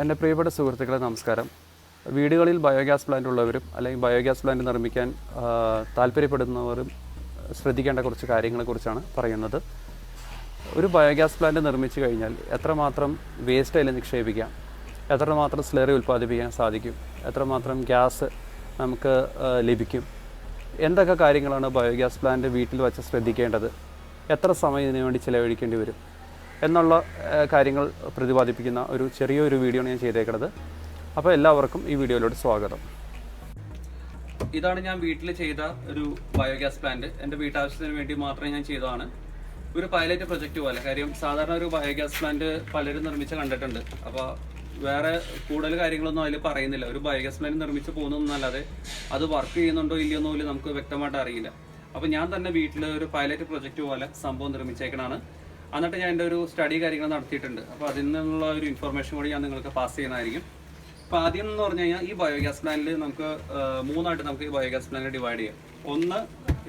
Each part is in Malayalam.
എൻ്റെ പ്രിയപ്പെട്ട സുഹൃത്തുക്കളെ നമസ്കാരം. വീടുകളിൽ ബയോഗ്യാസ് പ്ലാന്റ് ഉള്ളവരും അല്ലെങ്കിൽ ബയോഗ്യാസ് പ്ലാന്റ് നിർമ്മിക്കാൻ താല്പര്യപ്പെടുന്നവരും ശ്രദ്ധിക്കേണ്ട കുറച്ച് കാര്യങ്ങളെക്കുറിച്ചാണ് പറയുന്നത്. ഒരു ബയോഗ്യാസ് പ്ലാന്റ് നിർമ്മിച്ചു കഴിഞ്ഞാൽ എത്രമാത്രം വേസ്റ്റ് അതിൽ നിക്ഷേപിക്കാം, എത്രമാത്രം സ്ലറി ഉൽപ്പാദിപ്പിക്കാൻ സാധിക്കും, എത്രമാത്രം ഗ്യാസ് നമുക്ക് ലഭിക്കും, എന്തൊക്കെ കാര്യങ്ങളാണ് ബയോഗ്യാസ് പ്ലാന്റ് വീട്ടിൽ വച്ച് ശ്രദ്ധിക്കേണ്ടത്, എത്ര സമയം ഇതിനു വേണ്ടി ചിലവഴിക്കേണ്ടി വരും എന്നുള്ള കാര്യങ്ങൾ പ്രതിപാദിപ്പിക്കുന്ന ഒരു ചെറിയൊരു വീഡിയോ ആണ് ഞാൻ ചെയ്തേക്കുന്നത്. അപ്പോൾ എല്ലാവർക്കും ഈ വീഡിയോയിലോട്ട് സ്വാഗതം. ഇതാണ് ഞാൻ വീട്ടിൽ ചെയ്ത ഒരു ബയോഗ്യാസ് പ്ലാന്റ്. എൻ്റെ വീട്ടാവശ്യത്തിന് വേണ്ടി മാത്രമേ ഞാൻ ചെയ്തതാണ്. ഒരു പൈലറ്റ് പ്രൊജക്റ്റ് പോലെ. കാര്യം സാധാരണ ഒരു ബയോഗ്യാസ് പ്ലാന്റ് പലരും നിർമ്മിച്ച് കണ്ടിട്ടുണ്ട്. അപ്പോൾ വേറെ കൂടുതൽ കാര്യങ്ങളൊന്നും അതിൽ പറയുന്നില്ല. ഒരു ബയോഗ്യാസ് പ്ലാന്റ് നിർമ്മിച്ച് പോകുന്നതെന്നല്ലാതെ അത് വർക്ക് ചെയ്യുന്നുണ്ടോ ഇല്ലയോ പോലും നമുക്ക് വ്യക്തമായിട്ട് അറിയില്ല. അപ്പോൾ ഞാൻ തന്നെ വീട്ടിൽ ഒരു പൈലറ്റ് പ്രൊജക്റ്റ് പോലെ സംഭവം നിർമ്മിച്ചേക്കണാണ്. എന്നിട്ട് ഞാൻ എൻ്റെ ഒരു സ്റ്റഡി കാര്യങ്ങൾ നടത്തിയിട്ടുണ്ട്. അപ്പോൾ അതിൽ നിന്നുള്ള ഒരു ഇൻഫർമേഷൻ കൂടി ഞാൻ നിങ്ങൾക്ക് പാസ് ചെയ്യുന്നതായിരിക്കും. അപ്പോൾ ആദ്യം എന്ന് പറഞ്ഞു കഴിഞ്ഞാൽ ഈ ബയോഗ്യാസ് പ്ലാന്റിൽ നമുക്ക് മൂന്നായിട്ട് നമുക്ക് ഈ ബയോഗ്യാസ് പ്ലാന്റ് ഡിവൈഡ് ചെയ്യാം. ഒന്ന്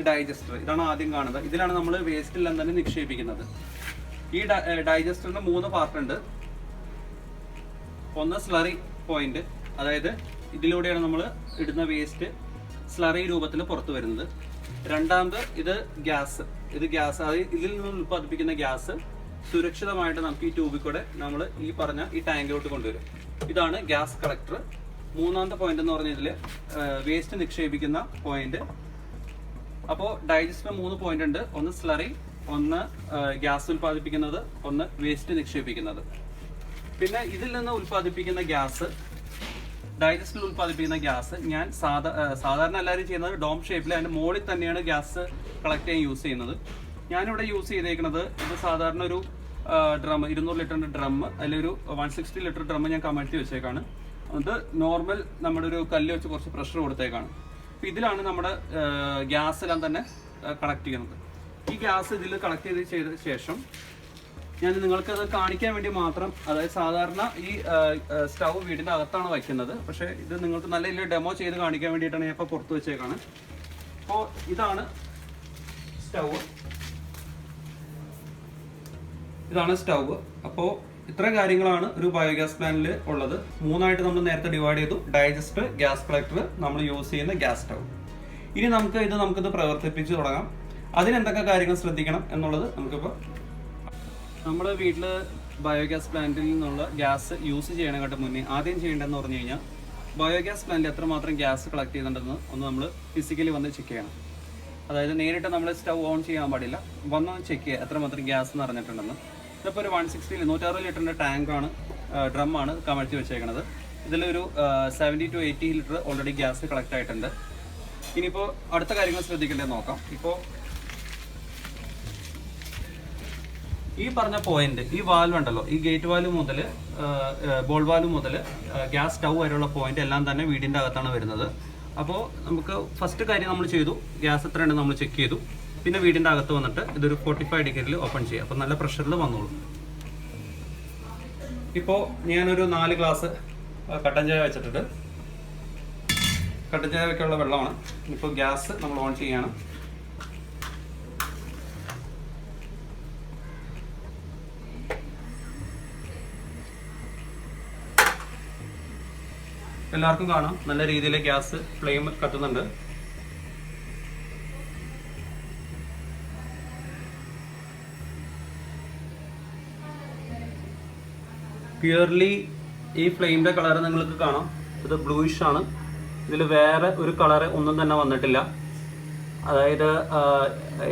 ഡൈജസ്റ്റർ, ഇതാണ് ആദ്യം കാണുന്നത്. ഇതിലാണ് നമ്മൾ വേസ്റ്റിലെല്ലാം തന്നെ നിക്ഷേപിക്കുന്നത്. ഈ ഡൈജസ്റ്ററിന് 3 പാർട്ടുണ്ട്. ഒന്ന് സ്ലറി പോയിന്റ്, അതായത് ഇതിലൂടെയാണ് നമ്മൾ ഇടുന്ന വേസ്റ്റ് സ്ലറി രൂപത്തിൽ പുറത്തു വരുന്നത്. രണ്ടാമത് ഇത് ഗ്യാസ്, അതായത് ഇതിൽ നിന്ന് ഉൽപ്പാദിപ്പിക്കുന്ന ഗ്യാസ് സുരക്ഷിതമായിട്ട് നമുക്ക് ഈ ട്യൂബിൽ കൂടെ നമ്മൾ ഈ പറഞ്ഞ ഈ ടാങ്കിലോട്ട് കൊണ്ടുവരും. ഇതാണ് ഗ്യാസ് കളക്ടർ. മൂന്നാമത്തെ പോയിന്റ് എന്ന് പറഞ്ഞാൽ ഇതിൽ വേസ്റ്റ് നിക്ഷേപിക്കുന്ന പോയിന്റ്. അപ്പോൾ ഡൈജസ്റ്റിന് 3 പോയിന്റ് ഉണ്ട്. ഒന്ന് സ്ലറി, ഒന്ന് ഗ്യാസ് ഉൽപ്പാദിപ്പിക്കുന്നത്, ഒന്ന് വേസ്റ്റ് നിക്ഷേപിക്കുന്നത്. പിന്നെ ഇതിൽ നിന്ന് ഉൽപ്പാദിപ്പിക്കുന്ന ഗ്യാസ്, ഡൈജസ്റ്റിൽ ഉൽപ്പാദിപ്പിക്കുന്ന ഗ്യാസ് ഞാൻ സാധാരണ എല്ലാവരും ചെയ്യുന്നത് ഡോം ഷേപ്പിൽ അതിൻ്റെ മുകളിൽ തന്നെയാണ് ഗ്യാസ് കളക്ട് ചെയ്യാൻ യൂസ് ചെയ്യുന്നത്. ഞാനിവിടെ യൂസ് ചെയ്തേക്കുന്നത് ഇത് സാധാരണ ഒരു ഡ്രം, 200 ലിറ്ററിൻ്റെ ഡ്രം, അതിലൊരു 160 ലിറ്റർ ഡ്രം ഞാൻ കമഴ്ത്തി വെച്ചേക്കാണ്. അത് നോർമൽ നമ്മുടെ ഒരു കല്ല് വെച്ച് കുറച്ച് പ്രഷർ കൊടുത്തേക്കാണ്. അപ്പോൾ ഇതിലാണ് നമ്മുടെ ഗ്യാസ് എല്ലാം തന്നെ കളക്ട് ചെയ്യുന്നത്. ഈ ഗ്യാസ് ഇതിൽ കളക്ട് ചെയ്ത ശേഷം ഞാൻ നിങ്ങൾക്കത് കാണിക്കാൻ വേണ്ടി മാത്രം, അതായത് സാധാരണ ഈ സ്റ്റൗ വീടിൻ്റെ അകത്താണ് വയ്ക്കുന്നത്. പക്ഷേ ഇത് നിങ്ങൾക്ക് നല്ല രീതിയിൽ ഡെമോ ചെയ്ത് കാണിക്കാൻ വേണ്ടിയിട്ടാണ് ഞാൻ ഇപ്പോൾ പുറത്ത് വെച്ചേക്കാണ്. അപ്പോൾ ഇതാണ് സ്റ്റൗ. അപ്പോൾ ഇത്രയും കാര്യങ്ങളാണ് ഒരു ബയോഗ്യാസ് പ്ലാന്റിൽ ഉള്ളത്. 3ആയിട്ട് നമ്മൾ നേരത്തെ ഡിവൈഡ് ചെയ്തു. ഡൈജസ്റ്റർ, ഗ്യാസ് കളക്ടർ, നമ്മൾ യൂസ് ചെയ്യുന്ന ഗ്യാസ് സ്റ്റൗ. ഇനി നമുക്കിത് പ്രവർത്തിപ്പിച്ച് തുടങ്ങാം. അതിനെന്തൊക്കെ കാര്യങ്ങൾ ശ്രദ്ധിക്കണം എന്നുള്ളത് നമുക്കിപ്പോൾ, നമ്മുടെ വീട്ടിൽ ബയോഗ്യാസ് പ്ലാന്റിൽ നിന്നുള്ള ഗ്യാസ് യൂസ് ചെയ്യണേക്കാട്ട് മുന്നേ ആദ്യം ചെയ്യേണ്ടതെന്ന് പറഞ്ഞു കഴിഞ്ഞാൽ ബയോഗ്യാസ് പ്ലാന്റിൽ എത്രമാത്രം ഗ്യാസ് കളക്ട് ചെയ്യുന്നുണ്ടെന്ന് ഒന്ന് നമ്മൾ ഫിസിക്കലി വന്ന് ചെക്ക് ചെയ്യണം. അതായത് നേരിട്ട് നമ്മൾ സ്റ്റൗ ഓൺ ചെയ്യാൻ പാടില്ല, വന്ന് ചെക്ക് ചെയ്യുക എത്രമാത്രം ഗ്യാസ് നിറഞ്ഞിട്ടുണ്ടെന്ന്. ഇതിപ്പോൾ ഒരു 160 ലിറ്ററിൻ്റെ ടാങ്കാണ്, ഡ്രമ്മാണ് കമഴ്ത്തി വെച്ചേക്കുന്നത്. ഇതിലൊരു 70 to 80 litre already gas collect ആയിട്ടുണ്ട്. ഇനിയിപ്പോൾ അടുത്ത കാര്യങ്ങൾ ശ്രദ്ധിക്കേണ്ടത് നോക്കാം. ഇപ്പോൾ ഈ പറഞ്ഞ പോയിന്റ്, ഈ വാൽവ് ഉണ്ടല്ലോ, ഈ ഗേറ്റ് വാൽവ് മുതൽ ബോൾ വാൽവ് മുതൽ ഗ്യാസ് സ്റ്റൗ വരെയുള്ള പോയിന്റ് എല്ലാം തന്നെ വീടിൻ്റെ അകത്താണ് വരുന്നത്. അപ്പോൾ നമുക്ക് ഫസ്റ്റ് കാര്യം നമ്മൾ ചെയ്തു, ഗ്യാസ് എത്രയുണ്ടെന്ന് നമ്മൾ ചെക്ക് ചെയ്തു. പിന്നെ വീടിൻ്റെ അകത്ത് വന്നിട്ട് ഇതൊരു 45 ഡിഗ്രിയിൽ ഓപ്പൺ ചെയ്യുക. അപ്പോൾ നല്ല പ്രഷറിൽ വന്നോളൂ. ഇപ്പോൾ ഞാനൊരു 4 ഗ്ലാസ് കട്ടൻ ചായ വെച്ചിട്ടുണ്ട്. കട്ടൻ ചായ വെക്കാനുള്ള വെള്ളമാണ്. ഇപ്പോൾ ഗ്യാസ് നമ്മൾ ഓൺ ചെയ്യാണ്. എല്ലാവർക്കും കാണാം, നല്ല രീതിയിൽ ഗ്യാസ് ഫ്ലെയിം കത്തുന്നുണ്ട്. പ്യുവർലി ഈ ഫ്ലെയിമിൻ്റെ കളർ നിങ്ങൾക്ക് കാണാം, ഇത് ബ്ലൂയിഷ് ആണ്. ഇതിൽ വേറെ ഒരു കളറ് ഒന്നും തന്നെ വന്നിട്ടില്ല. അതായത്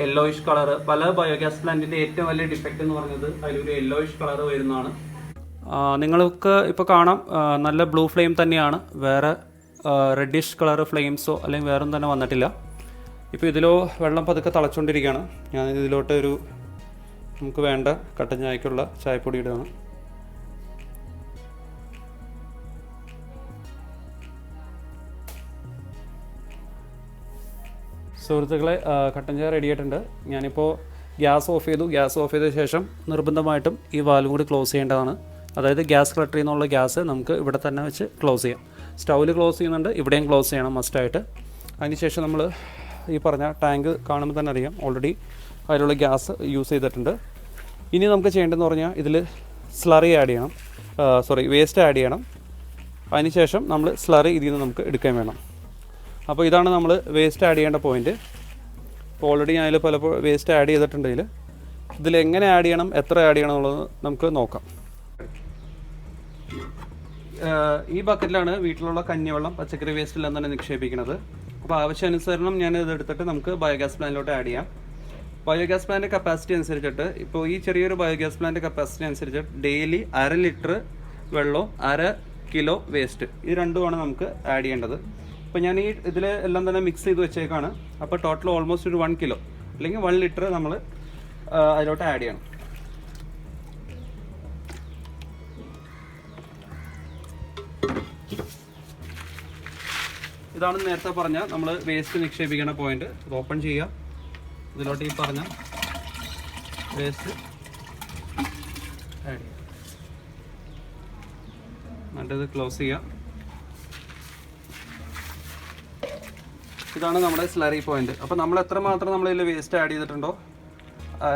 യെല്ലോയിഷ് കളറ്. പല ബയോഗ്യാസ് പ്ലാന്റിൻ്റെ ഏറ്റവും വലിയ ഡിഫക്റ്റ് എന്ന് പറയുന്നത് അതിലൊരു യെല്ലോയിഷ് കളറ് വരുന്നതാണ്. നിങ്ങൾക്ക് ഇപ്പോൾ കാണാം, നല്ല ബ്ലൂ ഫ്ലെയിം തന്നെയാണ്. വേറെ റെഡിഷ് കളർ ഫ്ലെയിംസോ അല്ലെങ്കിൽ വേറൊന്നും തന്നെ വന്നിട്ടില്ല. ഇപ്പോൾ ഇതിലോ വെള്ളം പതുക്കെ തിളച്ചുകൊണ്ടിരിക്കുകയാണ്. ഞാൻ ഇതിലോട്ട് നമുക്ക് വേണ്ട കട്ടൻ ചായക്കുള്ള ചായപ്പൊടി ഇടുകയാണ്. സുഹൃത്തുക്കളെ, കട്ടൻ ചായ റെഡി ആയിട്ടുണ്ട്. ഞാനിപ്പോൾ ഗ്യാസ് ഓഫ് ചെയ്തു. ഗ്യാസ് ഓഫ് ചെയ്ത ശേഷം നിർബന്ധമായിട്ടും ഈ വാൽവ് കൂടി ക്ലോസ് ചെയ്യേണ്ടതാണ്. അതായത് ഗ്യാസ് കളക്ടറിൽ നിന്നുള്ള ഗ്യാസ് നമുക്ക് ഇവിടെ തന്നെ വെച്ച് ക്ലോസ് ചെയ്യാം. സ്റ്റൗവിൽ ക്ലോസ് ചെയ്യുന്നുണ്ട്, ഇവിടെയും ക്ലോസ് ചെയ്യണം മസ്റ്റായിട്ട്. അതിനുശേഷം നമ്മൾ ഈ പറഞ്ഞ ടാങ്ക് കാണുമ്പോൾ തന്നെ അറിയാം, ഓൾറെഡി അതിലുള്ള ഗ്യാസ് യൂസ് ചെയ്തിട്ടുണ്ട്. ഇനി നമുക്ക് ചെയ്യേണ്ടതെന്ന് പറഞ്ഞാൽ ഇതിൽ സ്ലറി ആഡ് ചെയ്യണം, വേസ്റ്റ് ആഡ് ചെയ്യണം. അതിനുശേഷം നമ്മൾ സ്ലറി ഇതിൽ നിന്ന് നമുക്ക് എടുക്കാൻ വേണം. അപ്പോൾ ഇതാണ് നമ്മൾ വേസ്റ്റ് ആഡ് ചെയ്യേണ്ട പോയിൻറ്റ്. ഇപ്പോൾ ഓൾറെഡി ഞാൻ അതിൽ പലപ്പോൾ വേസ്റ്റ് ആഡ് ചെയ്തിട്ടുണ്ടെങ്കിൽ ഇതിലെങ്ങനെ ആഡ് ചെയ്യണം, എത്ര ആഡ് ചെയ്യണം എന്നുള്ളത് നമുക്ക് നോക്കാം. ഈ ബക്കറ്റിലാണ് വീട്ടിലുള്ള കഞ്ഞിവെള്ളം, പച്ചക്കറി വേസ്റ്റ് എല്ലാം തന്നെ നിക്ഷേപിക്കുന്നത്. അപ്പോൾ ആവശ്യാനുസരണം ഞാൻ ഇത് എടുത്തിട്ട് നമുക്ക് ബയോഗ്യാസ് പ്ലാന്റിലോട്ട് ആഡ് ചെയ്യാം. ബയോഗ്യാസ് പ്ലാന്റ് കപ്പാസിറ്റി അനുസരിച്ചിട്ട്, ഇപ്പോൾ ഈ ചെറിയൊരു ബയോഗ്യാസ് പ്ലാന്റ് കപ്പാസിറ്റി അനുസരിച്ച് ഡെയിലി 1/2 ലിറ്റർ വെള്ളവും 1/2 കിലോ വേസ്റ്റ്, ഇത് രണ്ടുമാണ് നമുക്ക് ആഡ് ചെയ്യേണ്ടത്. അപ്പോൾ ഞാൻ ഈ ഇതിൽ എല്ലാം തന്നെ മിക്സ് ചെയ്ത് വെച്ചേക്കാണ്. അപ്പോൾ ടോട്ടൽ ഓൾമോസ്റ്റ് ഒരു 1 കിലോ അല്ലെങ്കിൽ 1 ലിറ്റർ നമ്മൾ അതിലോട്ട് ആഡ് ചെയ്യണം. ഇതാണ് നേരത്തെ പറഞ്ഞ നമ്മൾ വേസ്റ്റ് നിക്ഷേപിക്കുന്ന പോയിന്റ്. ഇത് ഓപ്പൺ ചെയ്യുക, ഇതിലോട്ട് ഈ പറഞ്ഞ വേസ്റ്റ് ആഡ് ചെയ്യുക, എന്നിട്ട് ക്ലോസ് ചെയ്യുക. ഇതാണ് നമ്മുടെ സ്ലറി പോയിന്റ്. അപ്പോൾ നമ്മൾ എത്രമാത്രം നമ്മളിതിൽ വേസ്റ്റ് ആഡ് ചെയ്തിട്ടുണ്ടോ,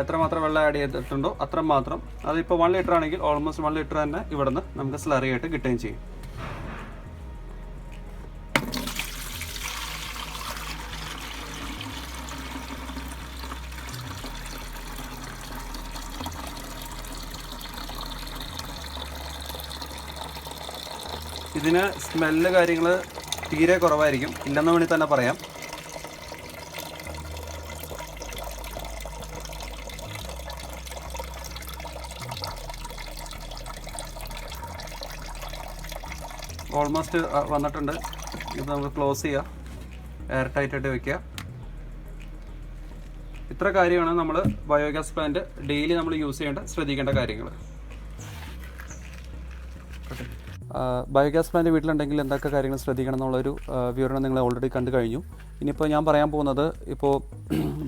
എത്രമാത്രം വെള്ളം ആഡ് ചെയ്തിട്ടുണ്ടോ അത്രമാത്രം, അതിപ്പോൾ 1 ലിറ്റർ ആണെങ്കിൽ ഓൾമോസ്റ്റ് 1 ലിറ്റർ തന്നെ ഇവിടെ നിന്ന് നമുക്ക് സ്ലറി ആയിട്ട് കിട്ടുകയും ചെയ്യും. ഇതിന് സ്മെല്ല് കാര്യങ്ങൾ തീരെ കുറവായിരിക്കും, ഇല്ലെന്ന് വേണമെങ്കിൽ തന്നെ പറയാം. ഓൾമോസ്റ്റ് വന്നിട്ടുണ്ട്. ഇത് നമുക്ക് ക്ലോസ് ചെയ്യുക, എയർ ടൈറ്റായിട്ട് വെക്കുക. ഇത്ര കാര്യമാണ് നമ്മൾ ബയോഗ്യാസ് പ്ലാന്റ് ഡെയിലി നമ്മൾ യൂസ് ചെയ്യേണ്ട ശ്രദ്ധിക്കേണ്ട കാര്യങ്ങൾ. ബയോഗ്യാസ് പ്ലാന്റ് വീട്ടിലുണ്ടെങ്കിൽ എന്തൊക്കെ കാര്യങ്ങൾ ശ്രദ്ധിക്കണം എന്നുള്ളൊരു വിവരണം നിങ്ങൾ ഓൾറെഡി കണ്ടു കഴിഞ്ഞു. ഇനിയിപ്പോൾ ഞാൻ പറയാൻ പോകുന്നത്, ഇപ്പോൾ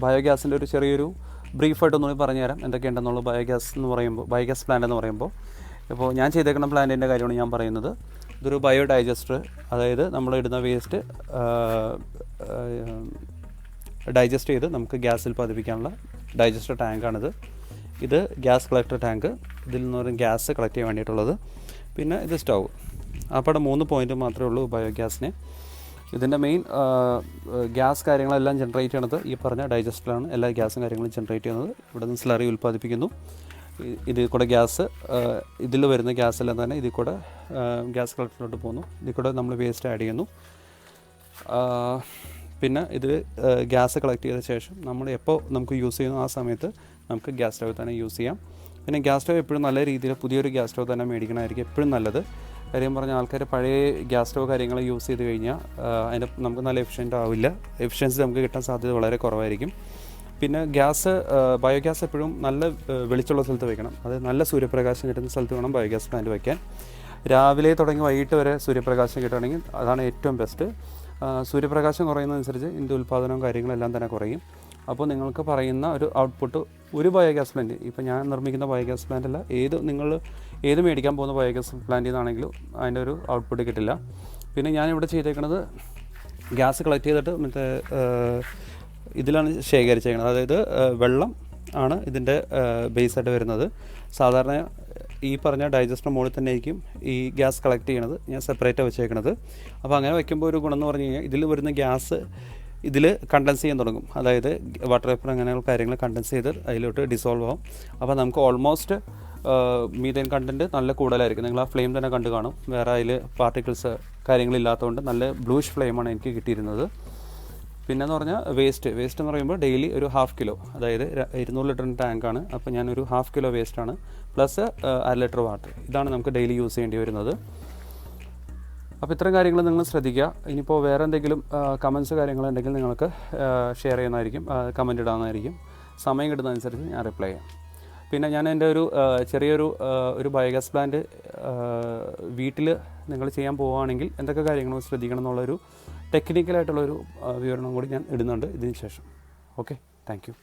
ബയോഗ്യാസിൻ്റെ ഒരു ചെറിയൊരു ബ്രീഫായിട്ടൊന്നും പറഞ്ഞുതരാം എന്തൊക്കെയുണ്ടെന്നുള്ള ബയോഗ്യാസ് പ്ലാന്റ് എന്ന് പറയുമ്പോൾ. ഇപ്പോൾ ഞാൻ ചെയ്തേക്കുന്ന പ്ലാന്റിൻ്റെ കാര്യമാണ് ഞാൻ പറയുന്നത്. ഇതൊരു ബയോ ഡൈജസ്റ്റർ, അതായത് നമ്മളിടുന്ന വേസ്റ്റ് ഡൈജസ്റ്റ് ചെയ്ത് നമുക്ക് ഗ്യാസിൽ പതിപ്പിക്കാനുള്ള ഡൈജസ്റ്റർ ടാങ്കാണിത്. ഇത് ഗ്യാസ് കളക്ടർ ടാങ്ക്, ഇതിൽ നിന്ന് ഒരു ഗ്യാസ് കളക്ട് ചെയ്യാൻ വേണ്ടിയിട്ടുള്ളത്. പിന്നെ ഇത് സ്റ്റൗ. അപ്പോൾ 3 പോയിൻ്റ് മാത്രമേ ഉള്ളൂ ബയോഗ്യാസിന്. ഇതിൻ്റെ മെയിൻ ഗ്യാസ് കാര്യങ്ങളെല്ലാം ജനറേറ്റ് ചെയ്യണത് ഈ പറഞ്ഞ ഡൈജസ്റ്ററിലാണ്. എല്ലാ ഗ്യാസും കാര്യങ്ങളും ജനറേറ്റ് ചെയ്യുന്നത്. ഇവിടെ നിന്ന് സ്ലറി ഉൽപ്പാദിപ്പിക്കുന്നു. ഇതിൽ കൂടെ ഗ്യാസ്, ഇതിൽ വരുന്ന ഗ്യാസെല്ലാം തന്നെ ഇതിൽ കൂടെ ഗ്യാസ് കളക്ടറിലോട്ട് പോകുന്നു. ഇതിൽ കൂടെ നമ്മൾ വേസ്റ്റ് ആഡ് ചെയ്യുന്നു. പിന്നെ ഇതിൽ ഗ്യാസ് കളക്ട് ചെയ്ത ശേഷം നമ്മൾ എപ്പോൾ നമുക്ക് യൂസ് ചെയ്യുന്നു ആ സമയത്ത് നമുക്ക് ഗ്യാസ് സ്റ്റവ് തന്നെ യൂസ് ചെയ്യാം. പിന്നെ ഗ്യാസ് സ്റ്റവ് എപ്പോഴും നല്ല രീതിയിൽ പുതിയൊരു ഗ്യാസ് സ്റ്റവ് തന്നെ മേടിക്കണമായിരിക്കും എപ്പോഴും നല്ലത്. കാര്യം പറഞ്ഞാൽ ആൾക്കാർ പഴയ ഗ്യാസ് സ്റ്റവ് കാര്യങ്ങൾ യൂസ് ചെയ്ത് കഴിഞ്ഞാൽ അതിൻ്റെ നമുക്ക് നല്ല എഫിഷ്യൻസി നമുക്ക് കിട്ടാൻ സാധ്യത വളരെ കുറവായിരിക്കും. പിന്നെ ബയോഗ്യാസ് എപ്പോഴും നല്ല വെളിച്ചമുള്ള സ്ഥലത്ത് വയ്ക്കണം. അത് നല്ല സൂര്യപ്രകാശം കിട്ടുന്ന സ്ഥലത്ത് വേണം ബയോഗ്യാസ് പ്ലാന്റ് വയ്ക്കാൻ. രാവിലെ തുടങ്ങി വൈകിട്ട് വരെ സൂര്യപ്രകാശം കിട്ടുകയാണെങ്കിൽ അതാണ് ഏറ്റവും ബെസ്റ്റ്. സൂര്യപ്രകാശം കുറയുന്നതനുസരിച്ച് ഇതിൻ്റെ ഉൽപ്പാദനവും കാര്യങ്ങളെല്ലാം തന്നെ കുറയും. അപ്പോൾ നിങ്ങൾക്ക് പറയുന്ന ഒരു ഔട്ട്പുട്ട് ഒരു ബയോഗ്യാസ് പ്ലാന്റ്, ഇപ്പോൾ ഞാൻ നിർമ്മിക്കുന്ന ബയോഗ്യാസ് പ്ലാന്റ് അല്ല, ഏത് മേടിക്കാൻ പോകുന്ന ബയോഗ്യാസ് പ്ലാന്റിൽ നിന്നാണെങ്കിലും അതിൻ്റെ ഒരു ഔട്ട്പുട്ട് കിട്ടില്ല. പിന്നെ ഞാനിവിടെ ചെയ്തേക്കുന്നത് ഗ്യാസ് കളക്ട് ചെയ്തിട്ട് ഇതിലാണ് ശേഖരിച്ചേക്കുന്നത്. അതായത് വെള്ളം ആണ് ഇതിൻ്റെ ബേസായിട്ട് വരുന്നത്. സാധാരണ ഈ പറഞ്ഞ ഡൈജസ്റ്റർ മുകളിൽ തന്നെ ആയിരിക്കും ഈ ഗ്യാസ് കളക്ട് ചെയ്യണത്. ഞാൻ സെപ്പറേറ്റാണ് വെച്ചേക്കണത്. അപ്പോൾ അങ്ങനെ വയ്ക്കുമ്പോൾ ഒരു ഗുണം എന്ന് പറഞ്ഞു കഴിഞ്ഞാൽ ഇതിൽ വരുന്ന ഗ്യാസ് ഇതിൽ കണ്ടൻസ് ചെയ്യാൻ തുടങ്ങും. അതായത് വാട്ടർ വേപ്പർ അങ്ങനെയുള്ള കാര്യങ്ങൾ കണ്ടൻസ് ചെയ്ത് അതിലോട്ട് ഡിസോൾവ് ആവും. അപ്പോൾ നമുക്ക് ഓൾമോസ്റ്റ് മീഥേൻ കണ്ടൻറ്റ് നല്ല കൂടുതലായിരിക്കും. നിങ്ങൾ ആ ഫ്ലെയിം തന്നെ കണ്ടു കാണും. വേറെ അതിൽ പാർട്ടിക്കിൾസ് കാര്യങ്ങളില്ലാത്തതുകൊണ്ട് നല്ല ബ്ലൂഷ് ഫ്ലെയിമാണ് എനിക്ക് കിട്ടിയിരുന്നത്. പിന്നെന്ന് പറഞ്ഞാൽ വേസ്റ്റ് എന്ന് പറയുമ്പോൾ ഡെയിലി ഒരു 1/2 കിലോ, അതായത് 200 ലിറ്ററിൻ്റെ ടാങ്കാണ്. അപ്പോൾ ഞാനൊരു 1/2 കിലോ വേസ്റ്റാണ് പ്ലസ് 1/2 ലിറ്റർ വാട്ടർ, ഇതാണ് നമുക്ക് ഡെയിലി യൂസ് ചെയ്യേണ്ടി വരുന്നത്. അപ്പോൾ ഇത്തരം കാര്യങ്ങൾ നിങ്ങൾ ശ്രദ്ധിക്കുക. ഇനിയിപ്പോൾ വേറെ എന്തെങ്കിലും കമൻസ് കാര്യങ്ങളുണ്ടെങ്കിൽ നിങ്ങൾക്ക് ഷെയർ ചെയ്യുന്നതായിരിക്കും, കമൻറ്റ് ഇടാവുന്നതായിരിക്കും. സമയം കിട്ടുന്നതനുസരിച്ച് ഞാൻ റിപ്ലൈ ചെയ്യാം. പിന്നെ ഞാൻ എൻ്റെ ഒരു ബയോഗ്യാസ് പ്ലാന്റ് വീട്ടിൽ നിങ്ങൾ ചെയ്യാൻ പോവുകയാണെങ്കിൽ എന്തൊക്കെ കാര്യങ്ങൾ ശ്രദ്ധിക്കണം എന്നുള്ളൊരു ടെക്നിക്കലായിട്ടുള്ളൊരു വിവരണം കൂടി ഞാൻ ഇടുന്നുണ്ട് ഇതിന് ശേഷം. Okay, thank you.